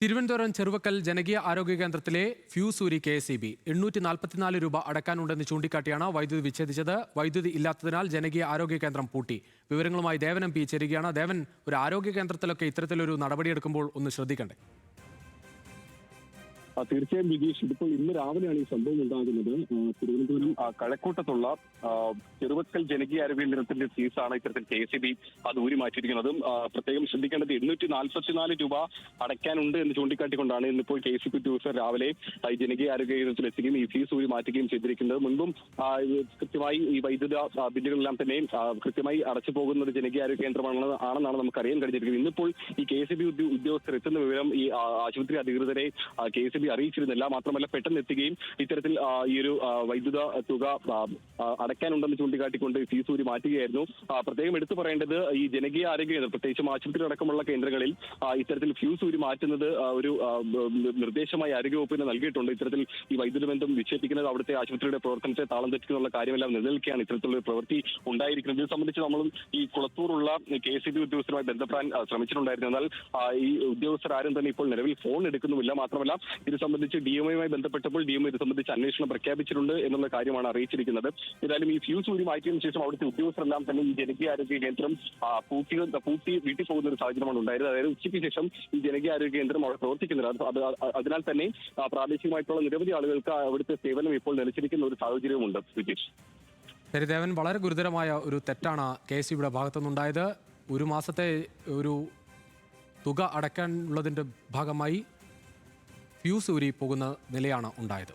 തിരുവനന്തപുരം ചെറുവക്കൽ ജനകീയ ആരോഗ്യ കേന്ദ്രത്തിലെ ഫ്യൂസ് ഊരി KSEB 844 രൂപ അടക്കാനുണ്ടെന്ന് ചൂണ്ടിക്കാട്ടിയാണ് വൈദ്യുതി വിച്ഛേദിച്ചത്. വൈദ്യുതി ഇല്ലാത്തതിനാൽ ജനകീയ ആരോഗ്യ കേന്ദ്രം പൂട്ടി. വിവരങ്ങളുമായി ദേവൻ MP ചേരുകയാണ്. ദേവൻ, ഒരു ആരോഗ്യ കേന്ദ്രത്തിലൊക്കെ ഇത്തരത്തിലൊരു നടപടിയെടുക്കുമ്പോൾ ഒന്ന് ശ്രദ്ധിക്കണ്ടേ? തീർച്ചയായും വിജീഷ്, ഇതിപ്പോൾ ഇന്ന് രാവിലെയാണ് ഈ സംഭവം ഉണ്ടാകുന്നത്. തിരുവനന്തപുരം കഴക്കൂട്ടത്തുള്ള ചെറുവക്കൽ ജനകീയ ആരോഗ്യ കേന്ദ്രത്തിന്റെ ഫീസാണ് ഇത്തരത്തിൽ KSEB അത് ഊരി മാറ്റിയിരിക്കുന്നത്. പ്രത്യേകം ശ്രദ്ധിക്കേണ്ടത് 844 രൂപ അടയ്ക്കാനുണ്ട് എന്ന് ചൂണ്ടിക്കാട്ടിക്കൊണ്ടാണ് ഇന്നിപ്പോൾ KSEB ഉദ്യോഗസ്ഥർ രാവിലെ ഈ ജനകീയ ആരോഗ്യ കേന്ദ്രത്തിൽ എത്തുകയും ഈ ഫീസ് ഊരി മാറ്റുകയും ചെയ്തിരിക്കുന്നത്. മുൻപും കൃത്യമായി ഈ വൈദ്യുത ബില്ലുകളെല്ലാം തന്നെ കൃത്യമായി അടച്ചു പോകുന്ന ഒരു ജനകീയ ആരോഗ്യ കേന്ദ്രമാണെന്നാണ് നമുക്ക് അറിയാൻ കഴിഞ്ഞിരിക്കുന്നത്. ഇന്നിപ്പോൾ ഈ KSEB ഉദ്യോഗസ്ഥർ എത്തുന്ന വിവരം ഈ ആശുപത്രി അധികൃതരെ KSEB അറിയിച്ചിരുന്നില്ല. മാത്രമല്ല, പെട്ടെന്ന് എത്തുകയും ഇത്തരത്തിൽ ഈ ഒരു വൈദ്യുത തുക അടയ്ക്കാനുണ്ടെന്ന് ചൂണ്ടിക്കാട്ടിക്കൊണ്ട് ഫീസ് ഊരി മാറ്റുകയായിരുന്നു. പ്രത്യേകം എടുത്തു പറയേണ്ടത്, ഈ ജനകീയ ആരോഗ്യ കേന്ദ്രം പ്രത്യേകിച്ചും ആശുപത്രി അടക്കമുള്ള കേന്ദ്രങ്ങളിൽ ഇത്തരത്തിൽ ഫ്യൂസ് ഊരി മാറ്റുന്നത് ഒരു നിർദ്ദേശമായി ആരോഗ്യവകുപ്പിന് നൽകിയിട്ടുണ്ട്. ഇത്തരത്തിൽ ഈ വൈദ്യുത ബന്ധം വിച്ഛേദിക്കുന്നത് അവിടുത്തെ ആശുപത്രിയുടെ പ്രവർത്തനത്തെ താളം തെറ്റിക്കുന്നുള്ള കാര്യമെല്ലാം നിലനിൽക്കുകയാണ് ഇത്തരത്തിലുള്ള പ്രവൃത്തി ഉണ്ടായിരിക്കുന്നത്. ഇത് സംബന്ധിച്ച് നമ്മളും ഈ കുളത്തൂറുള്ള KSEB ഉദ്യോഗസ്ഥരുമായി ബന്ധപ്പെടാൻ ശ്രമിച്ചിട്ടുണ്ടായിരുന്നു. എന്നാൽ ഈ ഉദ്യോഗസ്ഥർ ആരും തന്നെ ഇപ്പോൾ നിലവിൽ ഫോൺ എടുക്കുന്നുമില്ല. മാത്രമല്ല, ഇത് സംബന്ധിച്ച് DMOയുമായി ബന്ധപ്പെട്ടപ്പോൾ DMO ഇത് സംബന്ധിച്ച് അന്വേഷണം പ്രഖ്യാപിച്ചിട്ടുണ്ട് എന്നുള്ള കാര്യമാണ് അറിയിച്ചിരിക്കുന്നത്. ഏതായാലും ഈ ഫ്യൂസ് ഊരി മാറ്റിയതിനു ശേഷം അവിടുത്തെ ഉദ്യോഗസ്ഥരെല്ലാം തന്നെ ഈ ജനകീയ ആരോഗ്യ കേന്ദ്രം പൂട്ടി വീട്ടിൽ പോകുന്ന ഒരു സാഹചര്യമാണ് ഉണ്ടായത്. അതായത് ഉച്ചയ്ക്ക് ശേഷം ഈ ജനകീയ ആരോഗ്യ കേന്ദ്രം അവിടെ പ്രവർത്തിക്കുന്നില്ല. അതിനാൽ തന്നെ പ്രാദേശികമായിട്ടുള്ള നിരവധി ആളുകൾക്ക് അവിടുത്തെ സേവനം ഇപ്പോൾ നിലച്ചിരിക്കുന്ന ഒരു സാഹചര്യവുമുണ്ട്. വിജീഷ്, ശരി ദേവൻ, വളരെ ഗുരുതരമായ ഒരു തെറ്റാണ് KSEBയുടെ ഭാഗത്തുനിന്നുണ്ടായത്. ഒരു മാസത്തെ ഒരു തുക അടയ്ക്കാനുള്ളതിൻ്റെ ഭാഗമായി ഫ്യൂസ് ഊരി പോകുന്ന നിലയാണ് ഉണ്ടായത്.